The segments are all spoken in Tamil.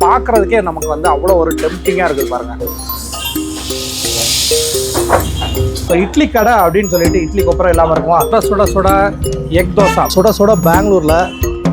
பார்க்குறதுக்கே நமக்கு வந்து அவ்வளோ ஒரு டெம்ப்டிங்காக இருக்குது பாருங்கள். ஸோ இட்லி கடை அப்படின்னு சொல்லிட்டு இட்லி கொப்பரம் இல்லாமல் இருக்கும். சுட சுட எக் தோசை, சுட சுட பெங்களூரில்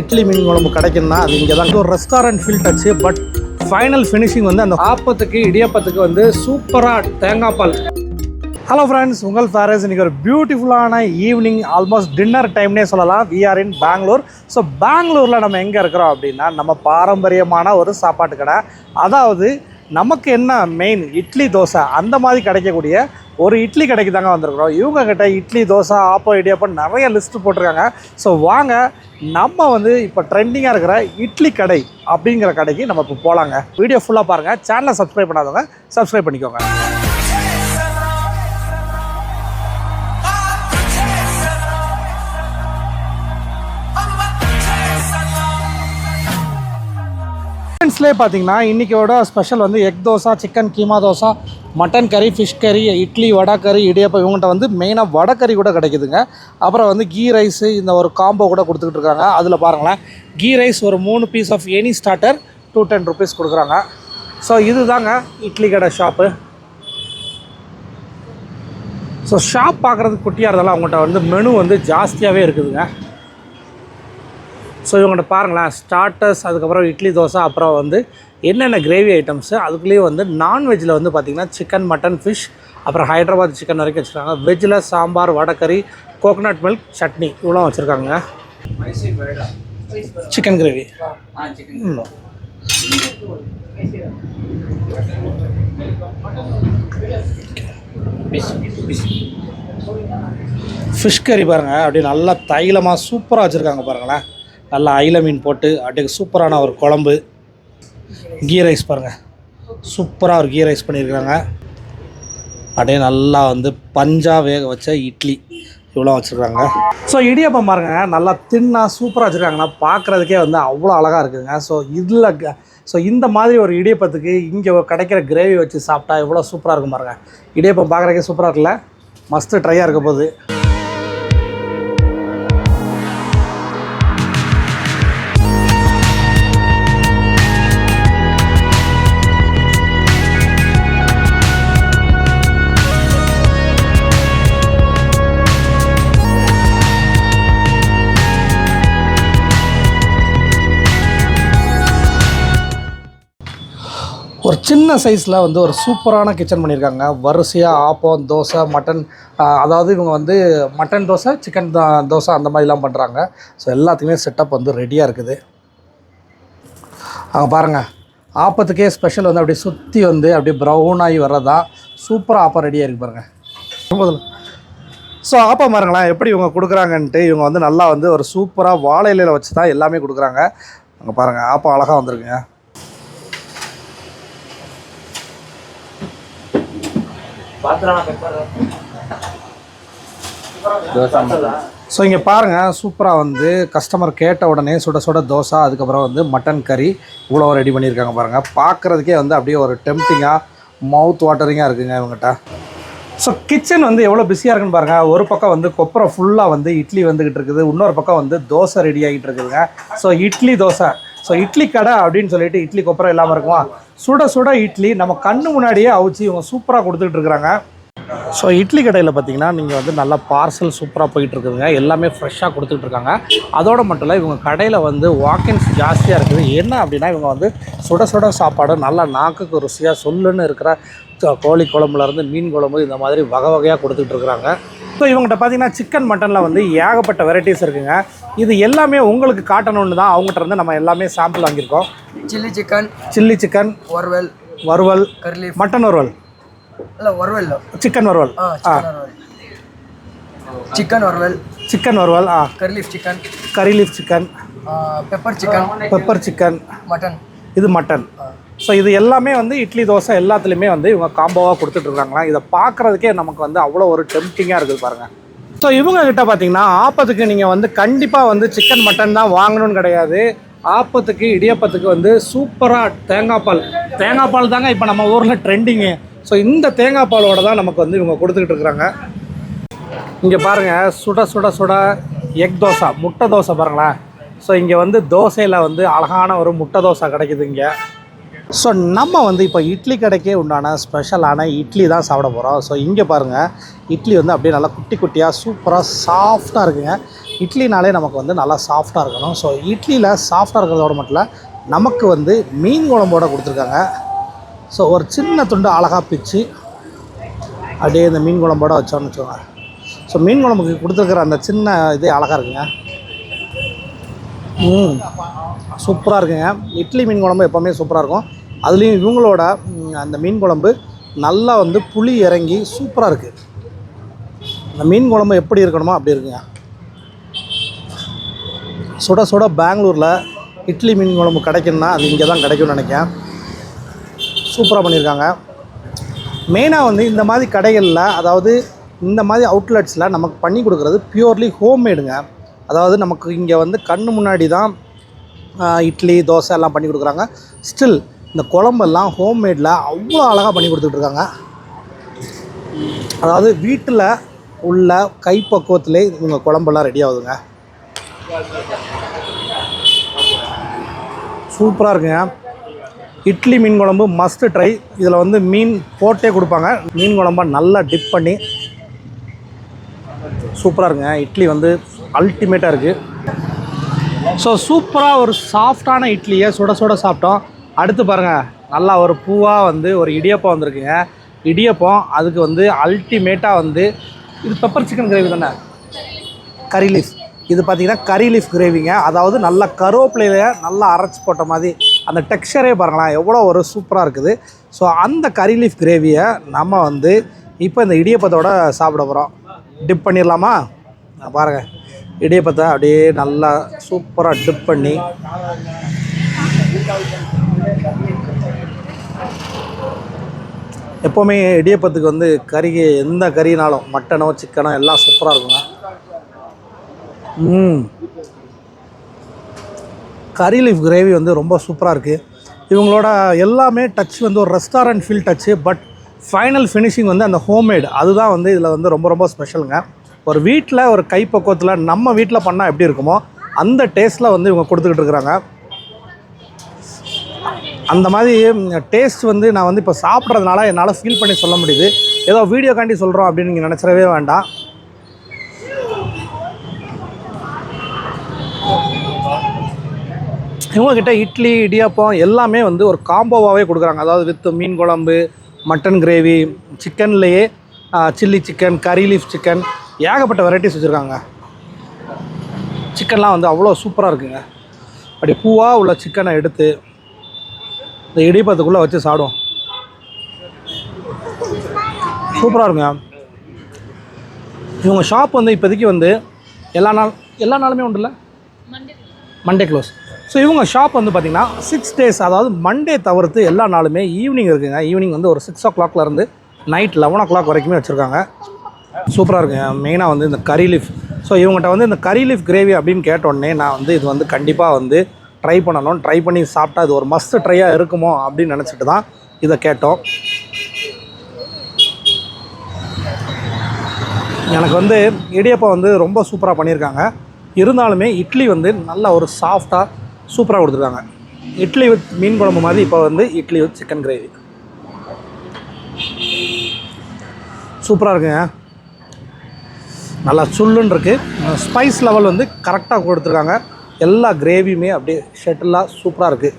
இட்லி மீன் குழம்பு கிடைக்குன்னா அது இங்கே தான். ஒரு restaurant feel touch. But final finishing வந்து அந்த ஆப்பத்துக்கு இடியப்பத்துக்கு வந்து சூப்பராக தேங்காய் பால். ஹலோ ஃப்ரெண்ட்ஸ், உங்கள் ஃபேரஸ். இன்றைக்கி ஒரு பியூட்டிஃபுல்லான ஈவினிங், ஆல்மோஸ்ட் டின்னர் டைம்னே சொல்லலாம். We are in Bangalore. So பெங்களூரில் நம்ம எங்கே இருக்கிறோம் அப்படின்னா நம்ம பாரம்பரியமான ஒரு சாப்பாட்டு கடை. அதாவது நமக்கு என்ன மெயின் இட்லி தோசை அந்த மாதிரி கிடைக்கக்கூடிய ஒரு இட்லி கடைக்கு தாங்க வந்திருக்கிறோம். இவங்கக்கிட்ட இட்லி தோசை ஆப்பம் இடியாப்பம் நிறைய லிஸ்ட்டு போட்டிருக்காங்க. ஸோ வாங்க நம்ம வந்து இப்போ ட்ரெண்டிங்காக இருக்கிற இட்லி கடை அப்படிங்கிற கடைக்கு நம்ம இப்போ போகலாங்க. வீடியோ ஃபுல்லாக பாருங்கள். சேனலை சப்ஸ்கிரைப் பண்ணாதவங்க சப்ஸ்கிரைப் பண்ணிக்கோங்க. பார்த்தீங்கன்னா இன்றைக்கியோட ஸ்பெஷல் வந்து egg dosa, chicken keema dosa, mutton கறி, ஃபிஷ் கறி, இட்லி, வடை கறி, இடியப்பம். இவங்கள்ட்ட வந்து மெயினாக வடை கறி கூட கிடைக்குதுங்க. அப்புறம் வந்து கீ ரைஸு, இந்த ஒரு காம்போ கூட கொடுத்துக்கிட்டு இருக்காங்க. அதில் பாருங்களேன், கீ ரைஸ் ஒரு 3 piece of any starter 210 rupees கொடுக்குறாங்க. ஸோ இது தாங்க இட்லி கடை ஷாப்பு. ஸோ ஷாப் பார்க்குறதுக்கு குட்டியாக இருந்தாலும் அவங்கள்ட்ட வந்து மெனு வந்து ஜாஸ்தியாகவே இருக்குதுங்க. ஸோ இவங்கள்ட்ட பாருங்களேன், ஸ்டார்டர்ஸ், அதுக்கப்புறம் இட்லி தோசை, அப்புறம் வந்து என்னென்ன கிரேவி ஐட்டம்ஸு. அதுக்குள்ளேயும் வந்து நான்வெஜ்ஜில் வந்து பார்த்திங்கன்னா சிக்கன், மட்டன், ஃபிஷ், அப்புறம் ஹைதராபாத் சிக்கன் வரைக்கும் வச்சுருக்காங்க. வெஜ்ஜில் சாம்பார், வடைக்கறி, கோகனட் மில்க், சட்னி இவ்வளோ வச்சுருக்காங்க. சிக்கன் கிரேவி, ஃபிஷ் கறி பாருங்கள், அப்படியே நல்லா தைலமாக சூப்பராக வச்சுருக்காங்க பாருங்களேன். நல்லா ஐல மீன் போட்டு அப்படியே சூப்பரான ஒரு குழம்பு. கீ ரைஸ் பாருங்கள், சூப்பராக ஒரு கீ ரைஸ் பண்ணியிருக்காங்க. அப்படியே நல்லா வந்து பஞ்சா வேக வச்ச இட்லி இவ்வளோ வச்சுருக்காங்க. ஸோ இடியப்பம் பாருங்கள், நல்லா தின்னாக சூப்பராக வச்சுருக்காங்கன்னா பார்க்குறதுக்கே வந்து அவ்வளோ அழகாக இருக்குதுங்க. ஸோ இந்த மாதிரி ஒரு இடியப்பத்துக்கு இங்கே கிடைக்கிற கிரேவி வச்சு சாப்பிட்டா எவ்வளோ சூப்பராக இருக்கும் பாருங்கள். இடியப்பம் பார்க்குறதுக்கே சூப்பராக இருக்குல்ல, மஸ்ட்டு ட்ரையாக இருக்க போகுது. ஒரு சின்ன சைஸில் வந்து ஒரு சூப்பரான கிச்சன் பண்ணியிருக்காங்க. வரிசையாக ஆப்பம், தோசை, மட்டன், அதாவது இவங்க வந்து மட்டன் தோசை, சிக்கன் தோசை அந்த மாதிரிலாம் பண்ணுறாங்க. ஸோ எல்லாத்துக்குமே செட்டப் வந்து ரெடியாக இருக்குது. அங்கே பாருங்கள், ஆப்பத்துக்கே ஸ்பெஷல் வந்து அப்படியே சுற்றி வந்து அப்படியே ப்ரௌன் ஆகி வர்றதா சூப்பராக ஆப்பம் ரெடியாக இருக்குது பாருங்கள். ஸோ ஆப்பம் பாருங்களேன் எப்படி இவங்க கொடுக்குறாங்கன்ட்டு. இவங்க வந்து நல்லா வந்து ஒரு சூப்பராக வாழை இலையில் வச்சு தான் எல்லாமே கொடுக்குறாங்க. அங்கே பாருங்கள், ஆப்பம் அழகாக வந்திருக்குங்க. ஸோ இங்கே பாருங்கள், சூப்பராக வந்து கஸ்டமர் கேட்ட உடனே சுட சுட தோசை, அதுக்கப்புறம் வந்து மட்டன் கறி இவ்வளோ ரெடி பண்ணியிருக்காங்க பாருங்கள். பார்க்குறதுக்கே வந்து அப்படியே ஒரு டெம்ப்டிங்காக, மவுத் வாட்டரிங்காக இருக்குங்க இவங்ககிட்ட. ஸோ கிச்சன் வந்து எவ்வளோ பிஸியாக இருக்குன்னு பாருங்கள். ஒரு பக்கம் வந்து கொப்பரை ஃபுல்லாக வந்து இட்லி வந்துக்கிட்டு இருக்குது, இன்னொரு பக்கம் வந்து தோசை ரெடி ஆகிட்டு இருக்குதுங்க. ஸோ இட்லி தோசை, ஸோ இட்லி கடை அப்படின்னு சொல்லிட்டு இட்லி கொப்பரை இல்லாமல் இருக்குமா, சுட சுட இட்லி நம்ம கண்ணு முன்னாடியே அவிச்சு இவங்க சூப்பராக கொடுத்துட்டு இருக்கிறாங்க. ஸோ இட்லி கடையில் பார்த்தீங்கன்னா நீங்கள் வந்து நல்லா பார்சல் சூப்பராக போயிட்டுருக்குதுங்க. எல்லாமே ஃப்ரெஷ்ஷாக கொடுத்துட்ருக்காங்க. அதோடு மட்டும் இல்லை, இவங்க கடையில் வந்து வாக்கின்ஸ் ஜாஸ்தியாக இருக்குது. என்ன அப்படின்னா இவங்க வந்து சுட சுட சாப்பாடு நல்லா நாக்குக்கு ருசியாக சொல்லுன்னு இருக்கிற கோழி குழம்புலேருந்து மீன் குழம்பு இந்த மாதிரி வகை வகையாக கொடுத்துட்ருக்குறாங்க. ஸோ இவங்ககிட்ட பார்த்தீங்கன்னா சிக்கன், மட்டனில் வந்து ஏகப்பட்ட வெரைட்டிஸ் இருக்குதுங்க. இது எல்லாமே உங்களுக்கு காட்டணுன்னு தான் அவங்ககிட்ட இருந்து நம்ம எல்லாமே சாம்பிள் வாங்கியிருக்கோம். சில்லி சிக்கன், வறுவல், மட்டன் வறுவல், சிக்கன் வறுவல், சிக்கன் வறுவல், கறி லீஃப் சிக்கன், பெப்பர் சிக்கன், இது மட்டன். ஸோ இது எல்லாமே வந்து இட்லி தோசை எல்லாத்துலேயுமே வந்து இவங்க காம்போவாக கொடுத்துட்ருக்காங்களா. இதை பார்க்குறதுக்கே நமக்கு வந்து அவ்வளோ ஒரு டெம்ப்டிங்காக இருக்குது பாருங்கள். ஸோ இவங்ககிட்ட பார்த்தீங்கன்னா ஆப்பத்துக்கு நீங்கள் வந்து கண்டிப்பாக வந்து சிக்கன், மட்டன் தான் வாங்கணும்னு கிடையாது. ஆப்பத்துக்கு இடியப்பத்துக்கு வந்து சூப்பராக தேங்காய் பால் தாங்க இப்போ நம்ம ஊரில் ட்ரெண்டிங்கு. ஸோ இந்த தேங்காய் பாலோட தான் நமக்கு வந்து இவங்க கொடுத்துக்கிட்டு இருக்கிறாங்க. இங்கே பாருங்கள், சுட சுட சுட எக் தோசை, முட்டை தோசை பாருங்களேன். ஸோ இங்கே வந்து தோசையில் வந்து அழகான ஒரு முட்டை தோசை கிடைக்குது இங்கே. ஸோ நம்ம வந்து இப்போ இட்லி கடைக்கே உண்டான ஸ்பெஷலான இட்லி தான் சாப்பிட போகிறோம். ஸோ இங்கே பாருங்கள், இட்லி வந்து அப்படியே நல்லா குட்டி குட்டியாக சூப்பராக சாஃப்டாக இருக்குங்க. இட்லினாலே நமக்கு வந்து நல்லா சாஃப்டாக இருக்கணும். ஸோ இட்லியில் சாஃப்டாக இருக்கிறதோட மட்டும் இல்லை, நமக்கு வந்து மீன் குழம்போடு கொடுத்துருக்காங்க. ஸோ ஒரு சின்ன துண்டு அழகாக பிச்சு அப்படியே இந்த மீன் குழம்போடு வச்சோன்னு வச்சுக்கோங்க. ஸோ மீன் குழம்புக்கு கொடுத்துருக்குற அந்த சின்ன இதே அழகாக இருக்குங்க. சூப்பராக இருக்குங்க. இட்லி மீன் குழம்பு எப்போவுமே சூப்பராக இருக்கும். அதுலேயும் இவங்களோட அந்த மீன் குழம்பு நல்லா வந்து புளி இறங்கி சூப்பராக இருக்குது. அந்த மீன் குழம்பு எப்படி இருக்கணுமோ அப்படி இருக்குங்க. சுட சுட பெங்களூரில் இட்லி மீன் குழம்பு கிடைக்குன்னா அது இங்கே தான் கிடைக்கும்னு நினைக்கிறேன். சூப்பராக பண்ணியிருக்காங்க. மெயினாக வந்து இந்த மாதிரி கடைகளில், அதாவது இந்த மாதிரி அவுட்லெட்ஸில் நமக்கு பண்ணி கொடுக்குறது பியூர்லி ஹோம்மேடுங்க. அதாவது நமக்கு இங்கே வந்து கண்ணு முன்னாடி தான் இட்லி தோசை எல்லாம் பண்ணி கொடுக்குறாங்க. ஸ்டில் இந்த குழம்பெல்லாம் ஹோம்மேடில் அவ்வளோ அழகாக பண்ணி கொடுத்துட்ருக்காங்க. அதாவது வீட்டில் உள்ள கைப்பக்குவத்திலே இவங்க குழம்பெல்லாம் ரெடி ஆகுதுங்க. சூப்பராக இருக்குங்க. இட்லி மீன் குழம்பு மஸ்ட் ட்ரை. இதில் வந்து மீன் போட்டே கொடுப்பாங்க. மீன் குழம்பை நல்லா டிப் பண்ணி சூப்பராக இருக்குங்க. இட்லி வந்து அல்டிமேட்டாக இருக்குது. ஸோ சூப்பராக ஒரு சாஃப்டான இட்லியை சுட சுட சாப்பிட்டோம். அடுத்து பாருங்கள், நல்லா ஒரு பூவாக வந்து ஒரு இடியப்பம் வந்திருக்குங்க. இடியப்பம் அதுக்கு வந்து அல்டிமேட்டாக வந்து இது பெப்பர் சிக்கன் கிரேவி தானே, கறி லீஃப். இது பார்த்திங்கன்னா கறி லீஃப் கிரேவிங்க. அதாவது நல்லா கருவேப்பிலையில நல்லா அரைச்சி போட்ட மாதிரி அந்த டெக்ஸ்சரே பாருங்களேன் எவ்வளோ ஒரு சூப்பராக இருக்குது. ஸோ அந்த கறி லீஃப் கிரேவியை நம்ம வந்து இப்போ இந்த இடியப்பத்தோடு சாப்பிட போகிறோம். டிப் பண்ணிடலாமா? பாருங்கள், இடியப்பத்தை அப்படியே நல்லா சூப்பராக டிப் பண்ணி எப்போவுமே இடியப்பத்துக்கு வந்து கறி, எந்த கறினாலும் மட்டனோ சிக்கனோ எல்லாம் சூப்பராக இருக்குங்க. கறி லீஃப் கிரேவி வந்து ரொம்ப சூப்பராக இருக்குது. இவங்களோட எல்லாமே டச் வந்து ஒரு restaurant feel touch. But final finishing வந்து அந்த ஹோம்மேடு, அதுதான் வந்து இதில் வந்து ரொம்ப ரொம்ப ஸ்பெஷலுங்க. ஒரு வீட்டில் ஒரு கைப்பக்குவத்தில் நம்ம வீட்டில் பண்ணால் எப்படி இருக்குமோ அந்த டேஸ்ட்டில் வந்து இவங்க கொடுத்துக்கிட்டு இருக்கிறாங்க. அந்த மாதிரி டேஸ்ட் வந்து நான் வந்து இப்போ சாப்பிட்றதுனால என்னால் ஃபீல் பண்ணி சொல்ல முடியுது. ஏதோ வீடியோக்காண்டி சொல்கிறோம் அப்படின்னு நீங்கள் நினச்சிடவே வேண்டாம். இவங்கக்கிட்ட இட்லி இடியாப்பம் எல்லாமே வந்து ஒரு காம்போவாகவே கொடுக்குறாங்க. அதாவது வித் மீன் குழம்பு, மட்டன் கிரேவி, சிக்கன்லேயே chilli chicken, curry leaf chicken, ஏகப்பட்ட வெரைட்டிஸ் வச்சுருக்காங்க. சிக்கன்லாம் வந்து அவ்வளோ சூப்பராக இருக்குங்க. அப்படி பூவாக உள்ள சிக்கனை எடுத்து இந்த இடியப்பத்துக்குள்ளே வச்சு சாப்பிடுவோம். சூப்பராக இருக்குங்க. இவங்க ஷாப் வந்து இப்போதைக்கு வந்து எல்லா நாளுமே உண்டு இல்லை, மண்டே க்ளோஸ். ஸோ இவங்க ஷாப் வந்து பார்த்திங்கன்னா 6 days, அதாவது மண்டே தவிர்த்து எல்லா நாளுமே ஈவினிங் இருக்குங்க. ஈவினிங் வந்து ஒரு 6 o'clockலேருந்து நைட் 11 o'clock வரைக்குமே வச்சுருக்காங்க. சூப்பராக இருக்குங்க. மெயினாக வந்து இந்த கறி லீஃப். ஸோ இவங்ககிட்ட வந்து இந்த கறி லீஃப் கிரேவி அப்படின்னு கேட்டோடனே நான் வந்து இது வந்து கண்டிப்பாக வந்து ட்ரை பண்ணணும். ட்ரை பண்ணி சாப்பிட்டா இது ஒரு மஸ்ட் ட்ரையாக இருக்குமோ அப்படின்னு நினச்சிட்டு தான் இதை கேட்டோம். எனக்கு வந்து இடியப்பம் வந்து ரொம்ப சூப்பராக பண்ணியிருக்காங்க. இருந்தாலுமே இட்லி வந்து நல்ல ஒரு சாஃப்டாக சூப்பராக கொடுத்துருக்காங்க. இட்லி வித் மீன் குழம்பு மாதிரி இப்போ வந்து இட்லி வித் சிக்கன் கிரேவி சூப்பராக இருக்குங்க. நல்லா சுல்லுன்னு இருக்குது. ஸ்பைஸ் லெவல் வந்து கரெக்டாக கொடுத்துருக்காங்க. எல்லா கிரேவியுமே அப்படியே ஷெட்டிலாக சூப்பராக இருக்குது.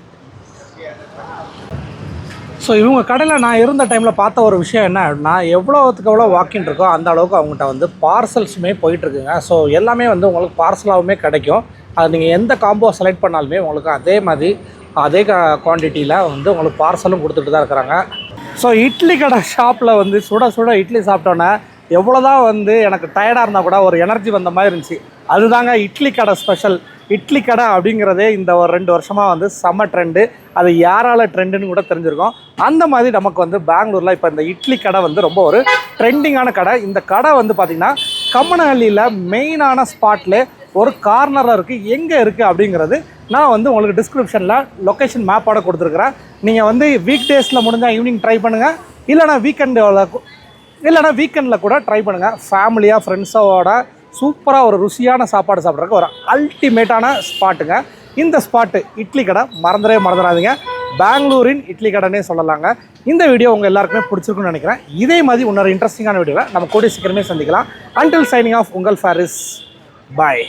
ஸோ இவங்க கடையில் நான் இருந்த டைமில் பார்த்த ஒரு விஷயம் என்ன அப்படின்னா, எவ்வளோத்துக்கு எவ்வளோ வாக்கின் இருக்கோ அந்த அளவுக்கு அவங்ககிட்ட வந்து பார்சல்ஸுமே போயிட்டுருக்குங்க. ஸோ எல்லாமே வந்து உங்களுக்கு பார்சலாகவுமே கிடைக்கும். அது நீங்கள் எந்த காம்போ செலக்ட் பண்ணாலுமே உங்களுக்கு அதே மாதிரி அதே குவான்டிட்டியில் வந்து உங்களுக்கு பார்சலும் கொடுத்துட்டு தான் இருக்கிறாங்க. ஸோ இட்லி கடை ஷாப்பில் வந்து சுட சுட இட்லி சாப்பிட்டோன்னே எவ்வளோ தான் வந்து எனக்கு டயர்டாக இருந்தால் கூட ஒரு எனர்ஜி வந்த மாதிரி இருந்துச்சு. அதுதாங்க இட்லி கடை ஸ்பெஷல். இட்லி கடை அப்படிங்கிறதே இந்த ஒரு 2 வருஷமாக வந்து செம்ம ட்ரெண்டு. அது யாரால் ட்ரெண்டுன்னு கூட தெரிஞ்சிருக்கோம். அந்த மாதிரி நமக்கு வந்து பெங்களூரில் இப்போ இந்த இட்லி கடை வந்து ரொம்ப ஒரு ட்ரெண்டிங்கான கடை. இந்த கடை வந்து பார்த்திங்கன்னா கம்மனஹள்ளியில் மெயினான ஸ்பாட்டில் ஒரு கார்னராக இருக்குது. எங்கே இருக்குது அப்படிங்கிறது நான் வந்து உங்களுக்கு டிஸ்கிரிப்ஷனில் லொக்கேஷன் மேப்போட கொடுத்துருக்குறேன். நீங்கள் வந்து வீக் டேஸில் முடிஞ்சால் ஈவினிங் ட்ரை பண்ணுங்கள், இல்லைனா வீக்கெண்டில் கூட ட்ரை பண்ணுங்கள். ஃபேமிலியாக ஃப்ரெண்ட்ஸோட சூப்பராக ஒரு ருசியான சாப்பாடு சாப்பிட்றதுக்கு ஒரு அல்டிமேட்டான ஸ்பாட்டுங்க இந்த ஸ்பாட்டு. இட்லி கடை மறந்துடாதீங்க. பெங்களூரின் இட்லி கடைனே சொல்லலாங்க. இந்த வீடியோ உங்கள் எல்லாருக்குமே பிடிச்சிருக்குன்னு நினைக்கிறேன். இதே மாதிரி இன்னொரு இன்ட்ரெஸ்டிங்கான வீடியோவில் நம்ம கூடிய சீக்கிரமே சந்திக்கலாம். அன்டில் சைனிங் ஆஃப் உங்கள் ஃபாரிஸ். பாய்.